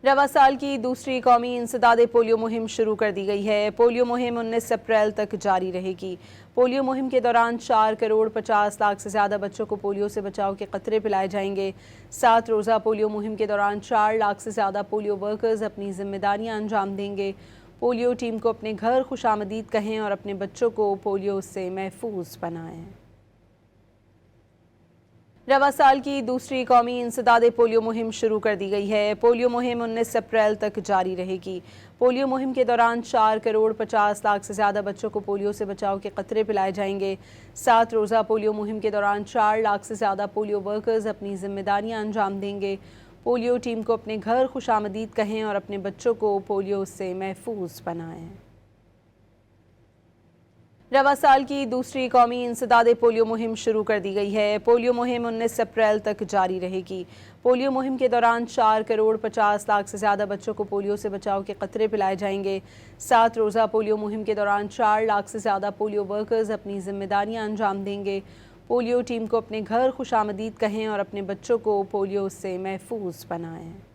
रवा साल की दूसरी कौमी इंसदाद पोलियो मुहिम शुरू कर दी गई है। पोलियो मुहिम 19 अप्रैल तक जारी रहेगी। पोलियो मुहिम के दौरान 4 करोड़ 50 लाख से ज़्यादा बच्चों को पोलियो से बचाव के कतरे पिलाए जाएंगे। 7 रोज़ा पोलियो मुहिम के दौरान 4 लाख से ज़्यादा पोलियो वर्कर्स अपनी जिम्मेदारियां अंजाम देंगे। पोलियो टीम को अपने घर खुशामदीद कहें और अपने बच्चों को पोलियो से महफूज बनाएं। रवा साल की दूसरी कौमी इंसदाद पोलियो मुहिम शुरू कर दी गई है। पोलियो मुहिम 19 अप्रैल तक जारी रहेगी। पोलियो मुहिम के दौरान 4 करोड़ 50 लाख से ज़्यादा बच्चों को पोलियो से बचाव के कतरे पिलाए जाएंगे। 7 रोज़ा पोलियो मुहिम के दौरान 4 लाख से ज़्यादा पोलियो वर्कर्स अपनी जिम्मेदारियां अंजाम देंगे। पोलियो टीम को अपने घर खुशामदीद कहें और अपने बच्चों को पोलियो से महफूज बनाएं। रवा साल की दूसरी कौमी इंसदाद पोलियो मुहिम शुरू कर दी गई है। पोलियो मुहिम 19 अप्रैल तक जारी रहेगी। पोलियो मुहिम के दौरान 4 करोड़ 50 लाख से ज़्यादा बच्चों को पोलियो से बचाव के कतरे पिलाए जाएंगे। 7 रोज़ा पोलियो मुहिम के दौरान 4 लाख से ज़्यादा पोलियो वर्कर्स अपनी जिम्मेदारियां अंजाम देंगे। पोलियो टीम को अपने घर खुशामदीद कहें और अपने बच्चों को पोलियो से महफूज बनाएं।